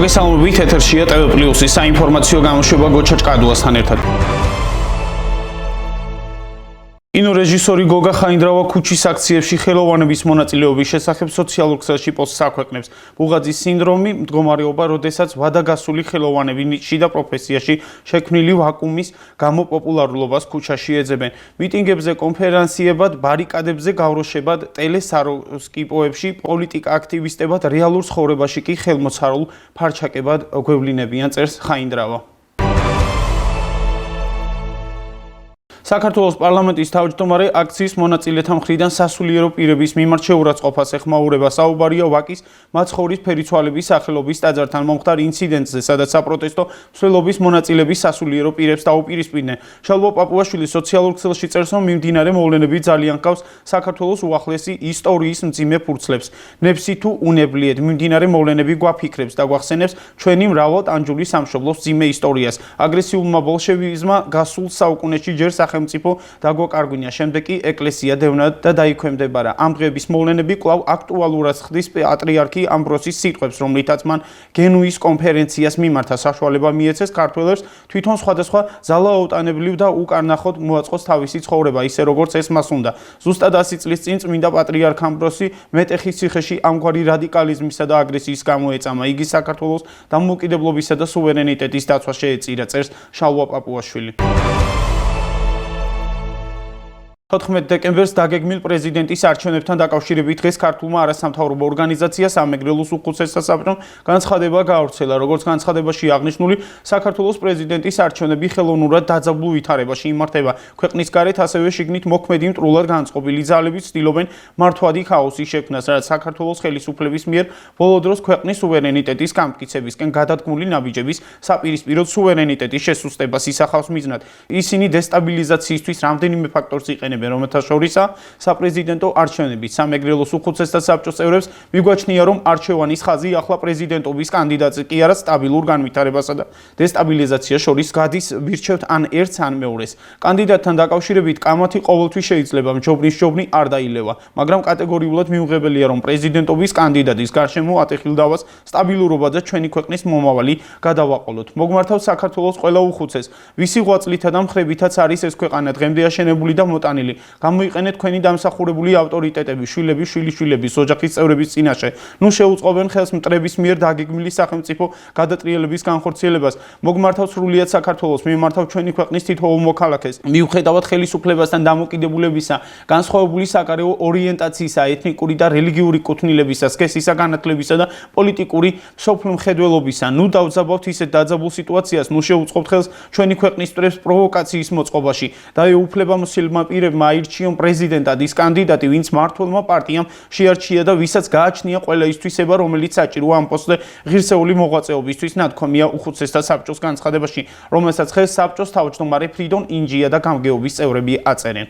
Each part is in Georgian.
მოგესალმებით, ეთერშია TV+-ის საინფორმაციო გამოშვება გოჩა ჭკადუასთან ერთად. კინორეჟისორი გოგა ხაინდრავა ქუჩის აქციებში ხელოვანების მონაწილეობის შესახებ სოციალურ ქსელში პოსტს აქვეყნებს. ბუღაძის სინდრომი მდგომარეობა, როდესაც ვადაგასული ხელოვანები შიდა პროფესიაში შექმნილი ვაკუუმის გამო პოპულარულობას ქუჩაში ეძებენ. მიტინგებზე, კონფერენციებად, ბარიკადებზე გავროშებად, ტელესაროსკიპოებში, პოლიტიკა აქტივისტებად, რეალურ ცხოვრებაში კი ხელმოცარულ ფარჩაკებად გვევლინებიან, წერს ხაინდრავა. საქართველოს პარლამენტის თავმჯდომარე აქციის მონაწილეთა მხრიდან სასულიერო პირების მიმართ შეურაცხყოფას ეხმაურება. საუბარია ვაკის მაცხოვრის ფერიცვალების სახელობის ტაძართან მომხდარ ინციდენტზე, სადაც საპროტესტო მსვლელობის მონაწილეების სასულიერო პირებს დაუპირისპირდნენ. შალვა პაპუაშვილი სოციალურ ქსელში წერს, რომ მიმდინარე მოვლენები ძალიან ჰგავს საქართველოს უახლესი ისტორიის მძიმე ფურცლებს. ნებსი თუ უნებლიეთ, მიმდინარე მოვლენები გვაფიქრებს და გვახსენებს ჩვენი მრავალტანჯული სამშობლოს მძიმე ისტორიას. აგრესიულმა ბოლშევიზმმა გასულ საუკუნეში ჯერ სახელმწიფო დაგვაკარგვინა, შემდეგ კი ეკლესია დევნად და დაიქვემდებარა. ამ დღეების მოვლენები კვლავ აქტუალურად ხდის პატრიარქი ამბროსის სიტყვებს, რომლითაც მან გენუის კონფერენციას მიმართა საშუალება მიეცეს ქართველებს თვითონ სხვადასხვა ძალაუტანებლივ და უკანახოდ მოაწყოს თავისი ცხოვრება, ისე როგორც ეს მას უნდა. ზუსტად 100 წლის წინ წმინდა პატრიარქ ამბროსი მეტეხის ციხეში ამგვარი რადიკალიზმისა და აგრესიის გამო ეწამა. იგი საქართველოს დამოუკიდებლობისა და სუვერენიტეტის დაცვას შეეწირა, წერს შალვა პაპუაშვილი. 14 დეკემბერს დაგეგმილ პრეზიდენტის არჩევნებთან დაკავშირებით დღეს ქართულმა არასამთავრობო ორგანიზაცია სამეგრელოს უხუცესთა საბჭომ განცხადება გაავრცელა. როგორც განცხადებაში აღნიშნული, საქართველოს პრეზიდენტის არჩევნები ხელოვნურად დაძაბულ ვითარებაში იმართება. ქვეყნის გარეთ ასევე შიგნით მოქმედი მტრულად განწყობილი ძალები ცდილობენ მართვადი ქაოსის შექმნას, რაც საქართველოს ხელისუფლების მიერ ბოლო დროს ქვეყნის სუვერენიტეტის გამტკიცებისკენ გადადგმული ნაბიჯების საპირისპირო სუვერენიტეტის შესუსტებას ისახავს მიზნად. ისინი დესტაბილიზაციისთვის რამდენიმე ფაქტორს იყენებენ, რომელთა შორისაა საპრეზიდენტო არჩევნები. სამეგრელოს უხუცესთა საბჭოს წევრებს მიგვაჩნია, რომ არჩევანის ხაზი ახლა პრეზიდენტობის კანდიდატზე კი არა სტაბილურ განვითარებასა და დესტაბილიზაციას შორის გადის, ვირჩევთ ან ერთს ან მეორეს. კანდიდატთან დაკავშირებით კამათი ყოველთვის შეიძლება მჯობნის ჯობნი არ დაილევა, მაგრამ კატეგორიულად მიუღებელია, რომ პრეზიდენტობის კანდიდატის გარშემო ატეხილდავას სტაბილურობა და ჩვენი ქვეყნის მომავალი გადავაყოლოთ. მოგმართავს საქართველოს ყველა უხუცეს, ვისი ღვაწლითა და მხრებითაც არის ეს ქვეყანა დღემდე აშენებული და მოტანილი. გამოიყენეთ თქვენი დამსახურებული ავტორიტეტები, შვილები, შვილიშვილების, ოჯახის წევრების წინაშე. ნუ შეუწყობენ ხელს მტრების მიერ დაგეგმილი სახელმწიფო გადატრიელების განხორციელებას. მოგმართავ სრულიად საქართველოს, მიმართავ ჩვენი ქვეყნის თითოეულ მოქალაქეს. მიუხედავად ხელისუფლებასთან დამოკიდებულებისა, განსხვავებული საგარეო ორიენტაციისა, ეთნიკური და რელიგიური კუთვნილებისა, სქესისა, განათლებისა და პოლიტიკური სოფლმხედველობისა. ნუ დავძაბავთ ისეთ დაძაბულ სიტუაციას, ნუ შეუწყობთ ხელს ჩვენი ქვეყნის მტრებს პროვოკაციის მოწყობაში. დაეუფლებამოსილმა პირებმა აირჩიონ პრეზიდენტად ის კანდიდატი, ვინც მმართველმა პარტიამ შეარჩია და ვისაც გააჩნია ყველა ის თვისება, რომელიც საჭიროა ამ პოსტზე ღირსეული მოღვაწეობისთვის, ნათქვამია უხუცესთა საბჭოს განცხადებაში, რომელსაც ხელს საბჭოს თავმჯდომარე ფრიდონ ინჯია და გამგეობის წევრები აწერენ.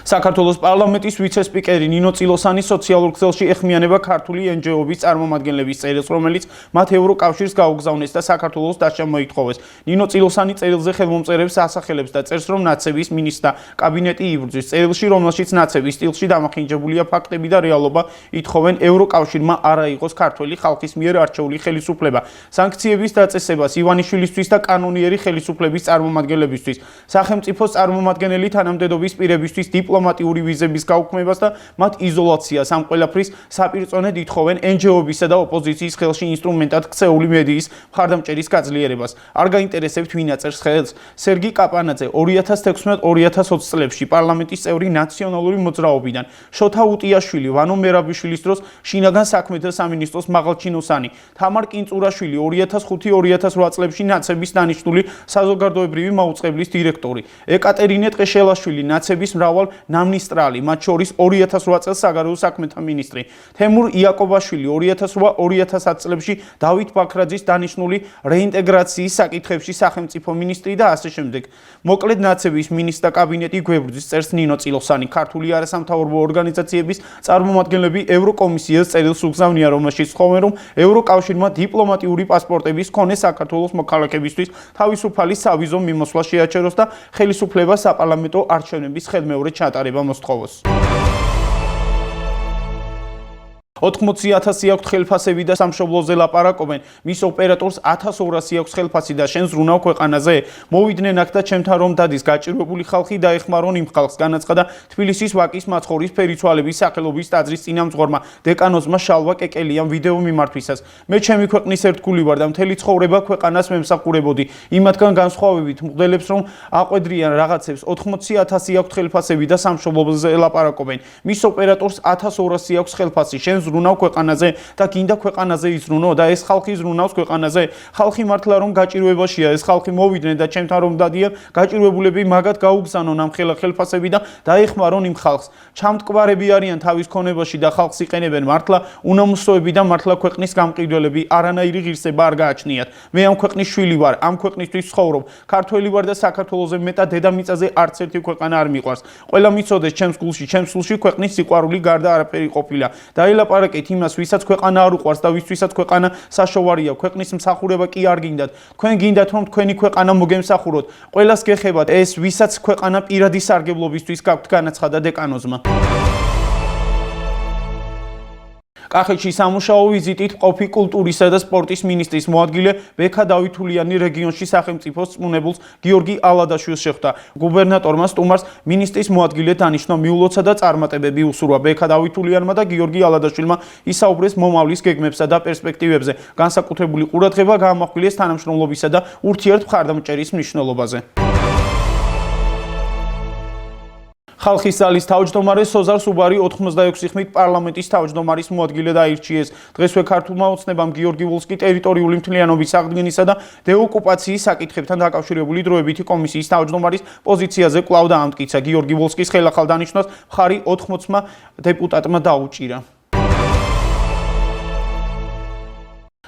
საქართველოს პარლამენტის ვიცე-სპიკერი ნინო წილოსანი სოციალურ ქსელში ეხმიანება ქართული NGO-ების წარმომადგენლების წერილს, რომელიც მათ ევროკავშირს გაუგზავნეს და საქართველოს დაშლა მოითხოვეს. ნინო წილოსანი წერილზე ხელმომწერებს ასახელებს და წერს, რომ ნაცების მინისტრთა კაბინეტი იბრძვის. წერილში, რომელშიც ნაცების სტილში დამახინჯებულია ფაქტები და რეალობა, ითხოვენ ევროკავშირმა არ აიღოს ქართველი ხალხის მიერ არჩეული ხელისუფლება, სანქციების დაწესებას ივანიშვილისთვის და კანონიერი ხელისუფლების წარმომადგენლებისთვის, სახელმწიფოს წარმომადგენელი თანამდებობის პირებისთვის დიპლომატიური ვიზების გაუქმებას და მათ იზოლაციას. ამ ყველაფრის საპირწონედ ითხოვენ NGO-ბისა და ოპოზიციის ხელში ინსტრუმენტად ქცეული მედიის მხარდამჭერის გაძლიერებას. არ გაინტერესებთ ვინ აწერს ხელს? სერგი კაპანაძე 2016-2020 წლებში პარლამენტის წევრი ნაციონალური მოძრაობიდან, შოთა უტიაშვილი, ვანო მერაბიშვილის დროს შინაგან საქმეთა სამინისტროს მაღალჩინოსანი, თამარ კინწურაშვილი 2005-2008 წლებში ნაცების დანიშნული საზოგადოებრივი მაუწყებლის დირექტორი, ეკატერინე ტყეშელაშვილი ნაცების მრავალ ნამინისტრალი, მათ შორის 2008 წელს საგარეო საქმეთა მინისტრი, თემურ იაკობაშვილი 2008-2010 წლებში დავით ბაქრაძის დანიშნული რეინტეგრაციის საკითხებში სახელმწიფო მინისტრი და ასე შემდეგ. მოკლედ ნაცების მინისტრთა კაბინეტი გვებრძვის, წერს ნინო წილოსანი. ქართული არასამთავრობო ორგანიზაციების წარმომადგენლები ევროკომისიას წერილს უგზავნიან, რომელშიც თხოვენ, რომ ევროკავშირმა დიპლომატიური პასპორტების მქონე საქართველოს მოქალაქეებისთვის თავისუფალი სავიზო მიმოსვლა შეაჩეროს და ხელისუფლებას საპარლამენტო არჩევნების ხელმეორედ ჩატარება მოსთხოვოს. 80,000 აქვს ხელფასები და სამშობლოზე ლაპარაკობენ. მის ოპერატორს 1200 აქვს ხელფასი და შენ ზრუნავ ქვეყანაზე. მოვიდნენ აქ და ჩემთან რომ დადის გაჭირვებული ხალხი დაეხმარონ იმ ხალხს, განაცხადა თბილისის ვაკის მაცხოვრის ფერიცვალების სახელობის ტაძრის წინამძღვარმა დეკანოზმა შალვა კეკელიამ ვიდეო მიმართვისას. მე ჩემი ქვეყნის ერთგული ვარ და მთელი ცხოვრება ქვეყანას მემსახურებოდი. იმათგან განსხვავებით მღვდელებს რომ აყვედრიან რაღაცებს 80,000 აქვს ხელფასები და სამშობლოზე ლაპარაკობენ. მის ოპერატორს 1200 აქვს ხელფასი. შენ ზრუნავ ქვეყანაზე და გინდა ქვეყანაზე იზრუნო და ეს ხალხი ზრუნავს ქვეყანაზე. ხალხი მართლა რომ გაჭირვებაშია, ეს ხალხი მოვიდნენ და ჩემთან რომ დადიან, გაჭირვებულები მაგათ გაუგზავნონ ამ ხელფასები და დაეხმარონ იმ ხალხს. ჩამტკვარები არიან თავის ქონებაში და ხალხს იყენებენ მართლა უნამუსოები და მართლა ქვეყნის გამყიდველები, არანაირი ღირსება არ გააჩნიათ. მე ამ ქვეყნის შვილი ვარ, ამ ქვეყნისთვის ცხოვრობ. ქართველი ვარ და საქართველოზე მეტად დედამიწაზე არც ერთი ქვეყანა არ მიყვარს. ყველა მიცოდეს ჩემს გულში, ჩემს სულში ქვეყნის სიყვარული გარდა არაფერი ყოფილა. დაელაპარაკეთ იმას, ვისაც ქვეყანა არ უყვარს და ვისთვისაც ქვეყანა საშოვარია. ქვეყნის მსახურება კი არ გინდათ. თქვენ გინდათ რომ თქვენი ქვეყანა მოგემსახუროთ. ყველას გეხებათ ეს, ვისაც ქვეყანა პირადი სარგებლობისთვის გაქვთ, განაცხადა დეკანოზმა. კახეთში სამუშაო ვიზიტით მყოფი კულტურისა და სპორტის მინისტრის მოადგილე ბექა დავითულიანი რეგიონში სახელმწიფოს წმუნებულს გიორგი ალადაშვილს შეხვდა. გუბერნატორმა სტუმარს მინისტრის მოადგილე დანიშნა, მიულოცა და წარმატებები უსურვა. ბექა დავითულიანმა და გიორგი ალადაშვილმა ისაუბრეს მომავლის გეგმებსა და პერსპექტივებზე. განსაკუთრებული ყურადღება გაამახვილეს თანამშრომლობისა და ურთიერთმხარდამჭერის მნიშვნელობაზე. ხალხის ძალის თავმჯდომარე სოზარ სუბარი 86 ხმით პარლამენტის თავმჯდომარის მოადგილე დაირჩიეს. დღესვე ქართულმა ოცნებამ გიორგი ვოლსკი ტერიტორიული მთლიანობის აღდგენისა და დეოკუპაციის საკითხებთან დაკავშირებული დროებითი კომისიის თავმჯდომარის პოზიციაზე კვლავ დაამტკიცა. გიორგი ვოლსკის ხელახალ დანიშვნას მხარი 80 დეპუტატმა დაუჭირა.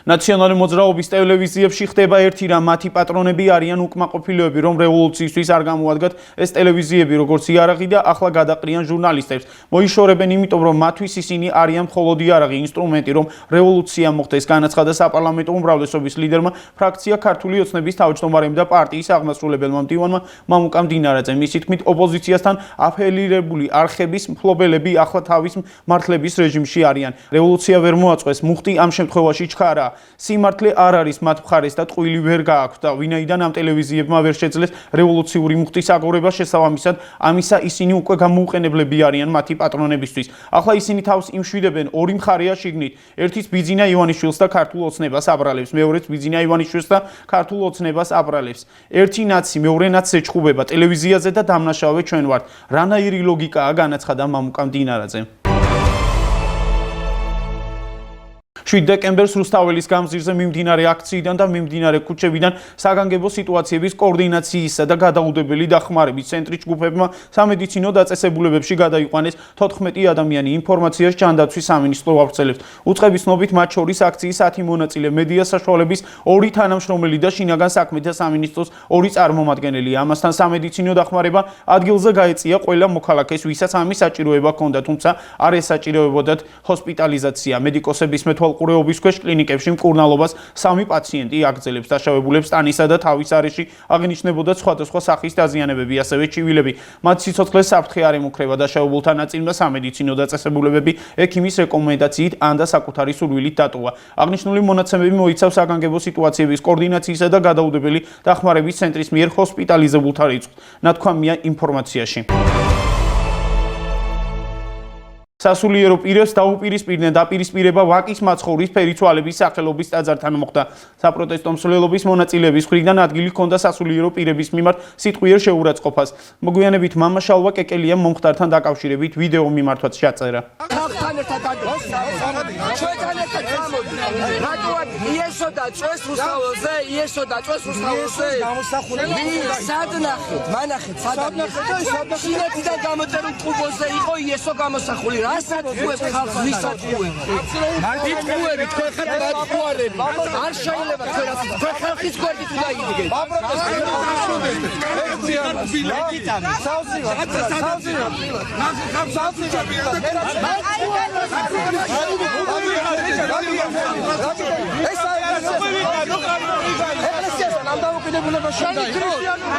ნაციონალური მოძრაობის ტელევიზიებში ხდება ერთი რამ, მათი პატრონები არიან უკმაყოფილოები, რომ რევოლუციისთვის არ გამოადგათ ეს ტელევიზიები, როგორც იარაღი და ახლა გადაყრიან ჟურნალისტებს. მოიშორებენ იმიტომ, რომ მათთვის ისინი არიან მხოლოდ იარაღი, ინსტრუმენტი, რომ რევოლუცია მოხდეს, განაცხადა საპარლამენტო უმრავლესობის ლიდერმა, ფრაქცია ქართული ოცნების თავმჯდომარემ და პარტიის აღმასრულებელმა მდივანმა მამუკა მდინარაძემ. მისი თქმით, ოპოზიციასთან აფილირებული არხების მფლობელები ახლა თავის მართლების რეჟიმში არიან. რევოლუცია ვერ მოაწყვეს, მუხტი ამ შემთხვევაში ჩქარა. სიმართლე არ არის მათ მხარეს და ტყუილი ვერ გააქვთ და ვინაიდან ამ ტელევიზიებმა ვერ შეძლეს რევოლუციური მუხტის აგორება, შესაბამისად ამისა ისინი უკვე გამოუყენებლები არიან მათი პატრონებისთვის. ახლა ისინი თავს იმშვიდებენ, ორი მხარეა შიგნით. ერთის ბიძინა ივანიშვილს და ქართულ ოცნებას აბრალებს, მეორეც ბიძინა ივანიშვილს და ქართულ ოცნებას აბრალებს. ერთი ნაცი, მეორე ნაცს ეჩხუბება ტელევიზიაზე და დამნაშავე ჩვენ ვართ. რანაირი ლოგიკაა, განაცხადა მამუკა მდინარაძემ. 7 დეკემბერს რუსთაველის გამზირზე მიმდინარე აქციიდან და მიმდინარე ქუჩებიდან საგანგებო სიტუაციების კოორდინაციისა და გადაუდებელი დახმარების ცენტრის ჯგუფებმა სამედიცინო დაწესებულებებში გადაიყვანეს 14 ადამიანი. ინფორმაციას ჯანდაცვის სამინისტრო ავრცელებს. უწყების ცნობით მათ შორის აქციის 10 მონაწილე, მედია საშუალების 2 თანამშრომელი და შინაგან საქმეთა სამინისტროს 2 წარმომადგენელი. ამასთან სამედიცინო დახმარება ადგილზე გაეწია ყველა მოქალაქეს, ვისაც ამის საჭიროება ჰქონდა, თუმცა არ ესაჭიროებოდათ ჰოსპიტალიზაცია. მედიკოსების მეთვალყურეობის ქვეშ კლინიკებში მკურნალობას 3 პაციენტი აგრძელებს. დაშავებულებს ტანისა და თავის არეში აღინიშნებოდა სხვადასხვა სახის დაზიანებები, ასევე ჩივილები. მათ სიცოცხლეს საფრთხე არ ემუქრება. დაშავებულთა ნაწილმა სამედიცინო დაწესებულებები ექიმის რეკომენდაციით ან და საკუთარი სურვილით დატოვა. აღნიშნული მონაცემები მოიცავს საგანგებო სიტუაციების კოორდინაციისა და გადაუდებელი დახმარების ცენტრის მიერ ჰოსპიტალიზებულთა რიცხვს. ნათქვამია ინფორმაციაში. სასულიერო პირებს დაუპირისპირდნენ დაპირისპირება ვაკის მაცხოვრის ფერიცვალების სახელობის ტაძართან მოხდა. საპროტესტო მსვლელობის მონაწილეების მხრიდან ადგილი ჰქონდა სასულიერო პირების მიმართ სიტყვიერ შეურაცხყოფას. მოგვიანებით მამა შალვა კეკელიამ მომხდართან დაკავშირებით ვიდეო მიმართვაც ჩაწერა. რასაც უებს ხალხს ვისაწყუებ. იტყუები თქვენ ხართ მათყუარები. არ შეიძლება თქვენ ხალხის გვერდით უნდა იდგეთ.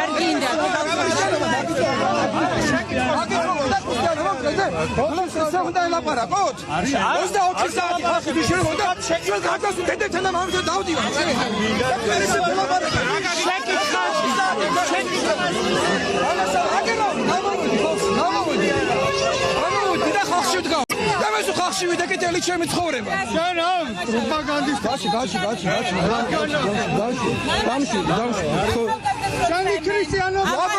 არ გინდა უნდა ელაპარაკოთ? 24 საათი ხალხი შეიძლება ჩვენ გადასულ დედათან და მამათან დავდივარ. Damesу ხალხში ვიდა კეთილი ჩემი ცხოვრება. პროპაგანდისტი. გაში. შენი ქრისტიანობა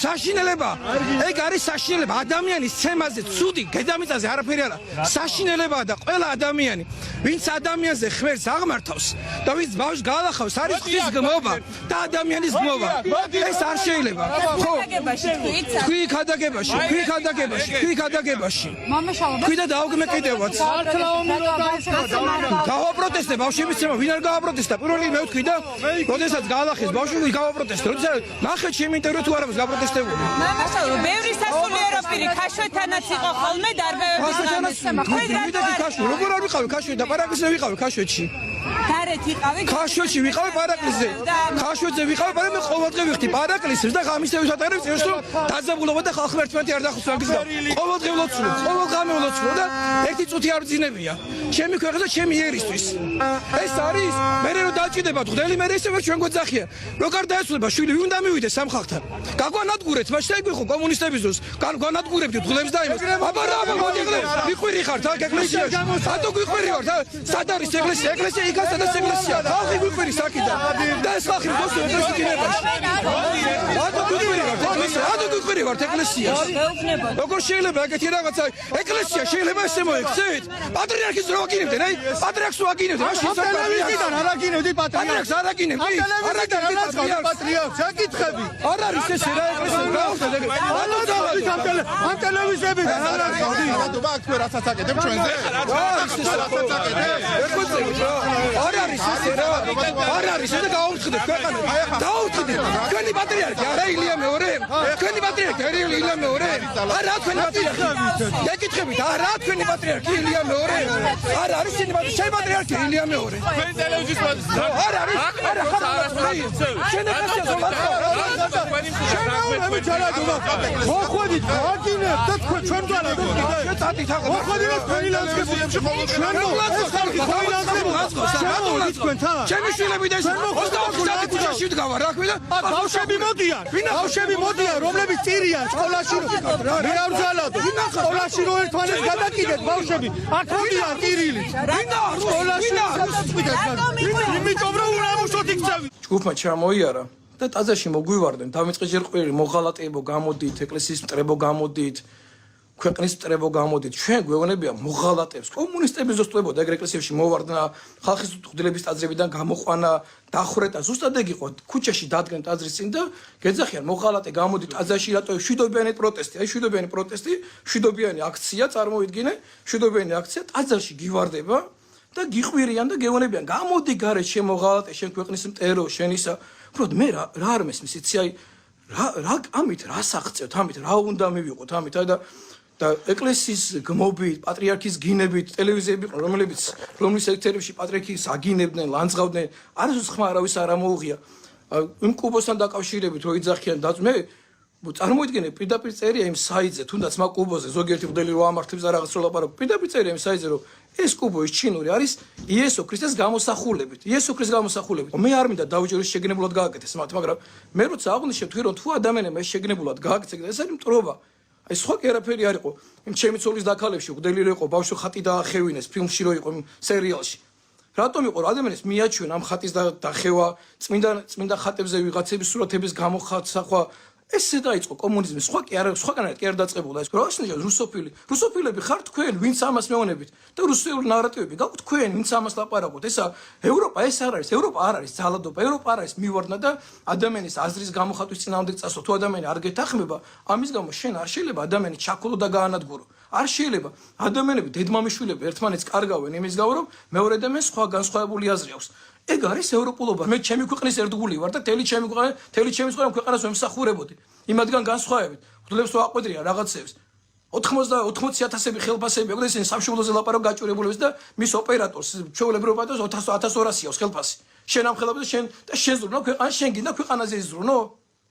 საშინელება. ეგ არის საშინელება. ადამიანის ცემაზე ცუდი გედამიწაზე არაფერი არა. საშინელებაა და ყველა ადამიანი, ვინც ადამიანზე ხვერს აღმართავს და ვინც ბავშვს გაალახავს, არის ღვთის გმობა და ადამიანის გმობა. ეს არ შეიძლება. ხო? თქვი ქადაგებაში. ქვიდა დაუგმეკიდევაც. გავაპროტესტე ბავშვების ცემა, ვინ არ გავაპროტესტა? პირველი მე ვთქვი და როდესაც გაალახეს ბავშვი გავაპროტესტე. როდესაც ნახეთ ჩემი ინტერვიუ თუ არა მას გავაპროტესტებული. მამაშალო, ბევრი სასულიერო პირი ქაშვეთანაც იყო ხოლმე დარბევების როგორ არ ვიყავი ქაშვეთ და პარაკლისზე ვიყავი ქაშვეთში. გარეთ იყავი? ქაშვეთში ვიყავი პარაკლისზე. ქაშვეთზე ვიყავი, მაგრამ მე ყოველდღე ვიხდი პარაკლისს და ღამისევის ატარებს წერს რომ დაძაბულობა და ხალხი ერთმანეთი არ დახუს მაგის გამო. ყოველდღე ვლოცულობ და ერთი წუთი არ ვძინებია. ჩემი ქვეყნის და ჩემი ერისთვის. ეს არის მე რომ დაჭიდება ღდელი მე ისე ვერ ჩვენ გვეძახია. რო გარ დაესრულება შვილი ვინ უნდა მივიდეს სამხალხთან. გაგვანადგურეთ, მას შეგვიხო კომუნისტების დროს. განგვანადგურებდით ღლებს და იმას. აბა მოდი ღლებს. ვიყვირი ხართ აქ ეკლესიაში. ატო გვიყვირი ვართ. სად არის ეკლესია? ეკლესია იქაც და ეკლესია. ხალხი გვიყვირი საკიდან. და ეს ხალხი მოსულ ეკლესიაში დინებაში. ატო გვიყვირი ვართ ეკლესიაში. როგორ შეიძლება ეგეთი რაღაცა ეკლესია შეიძლება ესე მოექცეთ? პატრიარქის რო აგინებდნენ, აი? პატრიარქს რო აგინებდნენ, მაშინ ტელევიზიიდან არ აგინებდი პატრიარქს არ აგინებდი? პატრიარქს აკითხები. არ არის ესე რა ეკლესია გავხდეთ ეგ. ამ ტელევიზიებიდან არ არის. რატომა აქ რასაც აკეთებ ჩვენზე? არ არის ესე რა. არ არის ესე გაუწყდეთ ქვეყანა. დაუწყდეთ. თქვენი პატრიარქი არა ილია მეორე? თქვენი პატრიარქი არა ილია მეორე? არა თქვენი პატრიარქი. ეკითხებით, არა თქვენი პატრიარქი ილია მეორე? არ არის შენი პატრიარქი ილია მეორე? ჩვენ ტელევიზიის არ არის. არა ხარ. შენ ეკლესია შენაურები ჩარაგდობა. მოხვედით, აგინებთ და თქვენ ჩვენ ძალადობთ. შეტატით აღარ. მოხვედით თქვენი ლანცკებებში ყოველ ჩვენ ეს ხალხი თქვენი ლანცკებებში თქვენთან. ჩემი შვილები და ეს 24 საათი ქუჩაში ვდგავა რა ქვია? ბავშვები მოდიან, რომლებიც წირიან სკოლაში მე არ ვძალადო. სკოლაში რო ერთმანეთს გადაკიდეთ ბავშვები, აქ მოდიან ტირილი. სკოლაში იმიტომ რომ უნამუშოდ იქცევი. ჯგუფმა ჩამოიარა და ტაძარში მოგვივარდნენ. დავიწყე ჯერ ყვირი მოღალატეებო გამოდით, ეკლესიის მტრებო გამოდით, ქვეყნის მტრებო გამოდით. ჩვენ გვეუბნებია მოღალატებს. კომუნისტები ზუსტებოდა ეგ ეკლესიაში მოვარდნა, ხალხის ღდელების ტაძრებიდან გამოყვანა, დახვრეტა. ზუსტად ეგ იყო. ქუჩაში დადგენ ტაძრის წინ და გეძახიან მოღალატე გამოდით ტაძარში რატო შვიდობიანი პროტესტი. აი შვიდობიანი პროტესტი, შვიდობიანი აქცია წარმოიდგინე, შვიდობიანი აქცია ტაძარში გივარდება. და გიყვირიან და გეუბნებიან გამოდი გარეთ შემოღალატე შენ ქვეყნის მტერო შენისა უბრალოდ მე რა არ მესმის იცი აი რა ამით რა საღწევთ ამით რა უნდა მივიყოთ ამით აი და ეკლესიის გმობით პატრიარქის გინებით ტელევიზიები რომლის ეთერებში პატრიარქის აგინებდნენ ლანძღავდნენ არასდროს ხმა არავის არ ამოუღია იმ კუბოსთან დაკავშირებით რო იძახიან და მე წარმოიდგინე პირდაპირ წერია იმ საიტზე თუნდაც მაგ კუბოზე ზოგიერთი მოდელი რო ამართებს და რაღაც რო ლაპარაკობს პირდაპირ წერია იმ საიტზე რომ ეს კუბო ის ჩინური არის იესო ქრისტეს გამოსახულებით მე არ მინდა დავიჯერო შეგნებულად გააკეთეს მათ მაგრამ მე როცა აღვნიშნე თქვი რომ თუ ადამიანებმა ეს შეგნებულად გააკეთეს ეს არის მტრობა აი სხვა კი არაფერი არ იყო იმ ჩემი ცოლის დაქალებში გდელი რო იყო ბავშვი ხატი დაახევინეს ფილმში რო იყო იმ სერიალში რატომ იყო ადამიანებს მიაჩვენ ამ ხატის დახევა წმინდა ხატებზე ვიღაცების სურათების გამოხატვა ესე დაიწყო კომუნიზმი სხვა კი არ დაწყებულა ეს როშნია რუსოფილები ხართ თქვენ ვინც ამას მეუბნებით და რუსული ნარატივები გაქვთ თქვენ ვინც ამას ლაპარაკობთ ესა ევროპა ეს არ არის ევროპა არ არის ძალადობა ევროპა არ არის მივარდნა და ადამიანის აზრის გამოხატვის წინააღმდეგ წასო თუ ადამიანი არ გეთანხმება ამის გამო შენ არ შეიძლება ადამიანი ჩაქოლო და გაანადგურო არ შეიძლება ადამიანები დედმამიშვილები ერთმანეთს კარგავენ იმის გამო რომ მეორე ადამიანს სხვა განსხვავებული აზრი აქვს ეგ არის ევროპულობა. მე ჩემი ქვეყნის ერთგული ვარ და თელი ჩემი ქვეყანას ვემსახურებოდი. იმათგან განსხვავებით. ღლებს რო აყვედრია რაღაცებს. 80,000 ხელფასები აქვს ისინი სამშობლოზე ლაპარაკ გაჭირებულებს და მის ოპერატორს ჩვეულებრივ პატოს 1200 აქვს ხელფასი. შენ ამ ხელფასზე შენ ზრუნო ქვეყანა შენ გინდა ქვეყანაზე იზრუნო?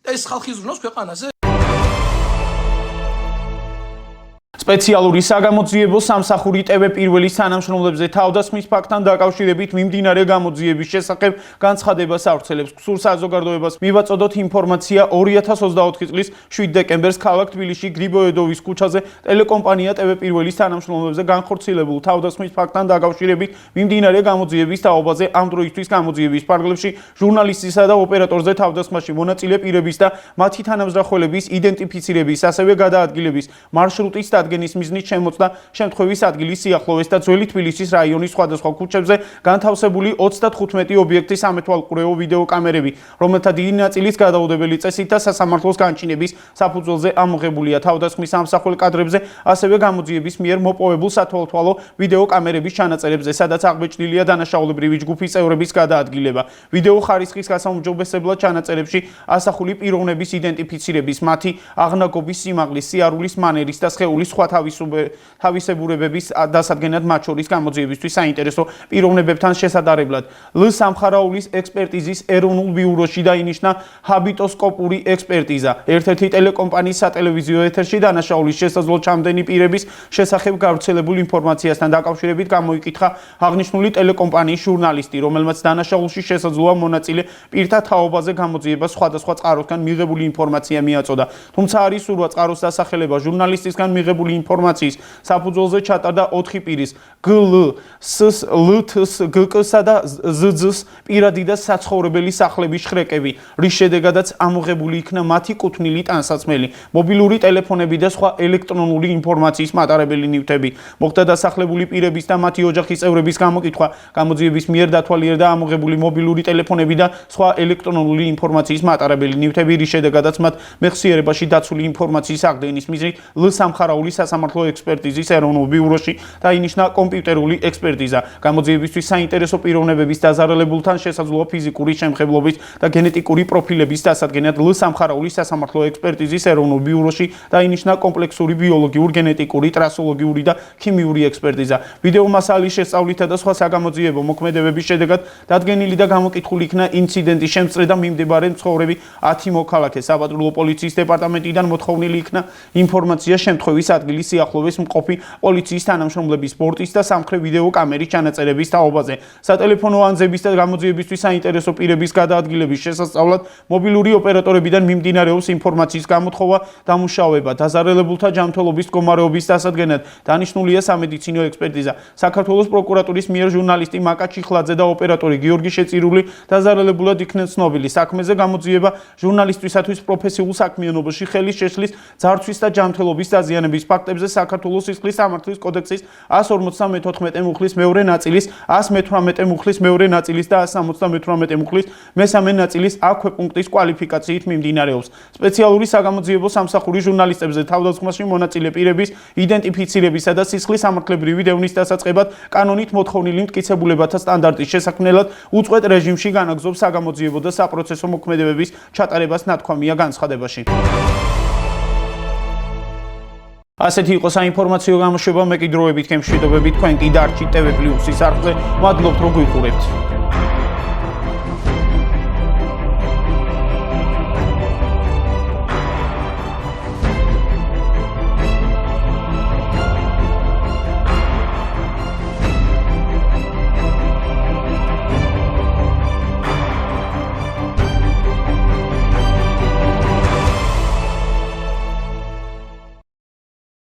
ეს ხალხი ზრუნოს ქვეყანაზე? სპეციალური საგამოძიებო სამსახური TV პირველის თანამშრომლებზე თავდასხმის ფაქტთან დაკავშირებით მიმდინარე გამოძიების შესახებ განცხადებას ავრცელებს. Გსურ საზოგადოებას მივაწოდოთ ინფორმაცია 2024 წლის 7 დეკემბერს ქალაქ თბილისში გრიბოედოვის ქუჩაზე ტელეკომპანია TV პირველის თანამშრომლებზე განხორციელებულ თავდასხმის ფაქტთან დაკავშირებით მიმდინარე გამოძიების თაობაზე ამ დროისთვის გამოძიების ფარგლებში ჟურნალისტისა და ოპერატორზე თავდასხმაში მონაწილე პირების და მათი თანამზრახველების იდენტიფიცირების, ასევე გადაადგილების მარშრუტის დადგენის მიზნით შემოწდა შემთხვევის ადგილის სიახლოვეს და ძველი თბილისის რაიონის სხვადასხვა ქუჩებზე განთავსებული 35 ობიექტის სამეთვალყურეო ვიდეო კამერები, რომელთა დიდი ნაწილიც გადაუდებელი წესით და სასამართლოს განჩინების საფუძველზე ამოღებულია. თავდასხმის სამსახურ კადრებზე ასევე გამოძიების მიერ მოპოვებულ სათვალთვალო ვიდეო კამერების ჩანაწერებზე, სადაც აღბეჭდილია დანაშაულებრივი ჯგუფის წევრების გადაადგილება. ვიდეო ხარისხის გასაუმჯობესებლად ჩანაწერებში ასახული პიროვნების იდენტიფიცირების, მათი აღნაგობის სიმაღლის, სიარულის მანერის და სხეულის სხვა თავისებურებების დასადგენად, მათ შორის გამოძიებისთვის საინტერესო პიროვნებებთან შესადარებლად. ლ-სამხარაულის ექსპერტიზის ეროვნულ ბიუროში დაინიშნა ჰაბიტოსკოპური ექსპერტიზა. ერთ-ერთი ტელეკომპანიის სატელევიზიო ეთერში დანაშაულის შესაძლო ჩამდენი პირების შესახებ გავრცელებულ ინფორმაციასთან დაკავშირებით გამოიკითხა აღნიშნული ტელეკომპანიის ჟურნალისტი, რომელმაც დანაშაულში შესაძლოა მონაწილე პირთა თაობაზე გამოძიებას სხვადასხვა წყაროსგან მიღებული ინფორმაცია მიაწოდა. თუმცა არის სურვა წყაროს დასახელება ჟურნალისტისგან მიღებული ინფორმაციის საფუძველზე ჩატარდა 4 პირის გლ, სს, ლთს, გკ-სა და ზძ-ს პირადი და საცხოვრებელი სახლების შხრეკები, რის შედეგადაც ამოღებული იქნა მათი კუთვნილი ტანსაცმელი, მობილური ტელეფონები და სხვა ელექტრონული ინფორმაციის მატარებელი ნივთები. მოხდა დასახლებული პირების და მათი ოჯახის წევრების გამოკითხვა, გამოძიების მიერ დათვალიერდა ამოღებული მობილური ტელეფონები და სხვა ელექტრონული ინფორმაციის მატარებელი ნივთები, რის შედეგადაც მათ მეხსიერებაში დაცული ინფორმაციის აღდგენის მიზნით ლ-სამხარაულის სასამართლო ექსპერტიზის ეროვნულ ბიუროში დაინიშნა კომპიუტერული ექსპერტიზა. გამოძიებისთვის საინტერესო პიროვნებების დაზარალებულთან შესაძლოა ფიზიკური შემხებლობის და გენეტიკური პროფილების დასადგენად ლ-სამხარაულის სასამართლო ექსპერტიზის ეროვნულ ბიუროში დაინიშნა კომპლექსური ბიოლოგიურ, გენეტიკური, ტრასოლოგიური და ქიმიური ექსპერტიზა. ვიდეო მასალის შესწავლითა და სხვა საგამოძიებო მოქმედებების შედეგად დადგენილი და გამოკითხული იქნა ინციდენტის შემწრე და მიმდებარე მცხოვრები 10 მოქალაქე. საპატრულო პოლიციის დეპარტამენტიდან მოთხოვნილი იქნა ინფორმაცია შემთხვევის ადგილის სიახლოვეს მყოფი პოლიციის თანამშრომლების ბორტის და სამხედრო ვიდეო კამერის ჩანაწერების თაობაზე. სატელეფონო ანზების და გამოძიებისთვის საინტერესო პირების გადაადგილების შესასწავლად მობილური ოპერატორებიდან მიმდინარეობს ინფორმაციის გამოთხოვა, დამუშავება, დაზარალებულთა ჯანმრთელობის მდგომარეობის დასადგენად დანიშნულია სამედიცინო ექსპერტიზა. საქართველოს პროკურატურის მიერ ჟურნალისტი მაკა ჩიხლაძე და ოპერატორი გიორგი შეწირული დაზარალებულად იქნენ ცნობილი. საქმეზე გამოძიება ჟურნალისტისათვის პროფესიულ საქმიანობაში ხელის შეშლის, ძარცვის და ჯანმრთელობის დაზიანების ფაქტებზე საქართველოს სისხლის სამართლის კოდექსის 154 მუხლის მეორე ნაწილის, 118 მუხლის მეორე ნაწილის და 178 მუხლის მესამე ნაწილის A ქვეპუნქტის კვალიფიკაციით მიმდინარეობს. სპეციალური საგამოძიებო სამსახური ჟურნალისტებზე თავდასხმაში მონაწილე პირების იდენტიფიცირებისა და სისხლის სამართლებრივი დევნის დასაწყებად კანონით მოთხოვნილი მტკიცებულებათა სტანდარტის შესაქმნელად უწყვეტ რეჟიმში განაგზობს საგამოძიებო და საპროცესო მოქმედებების ჩატარებას ნათქვამია განცხადებაში. ასეთი იყო საინფორმაციო გამოშვება, მე კი დროებით გემშვიდობებით, თქვენ კი დარჩით TV+-ის არხზე. მადლობთ, რომ გვიყურებთ.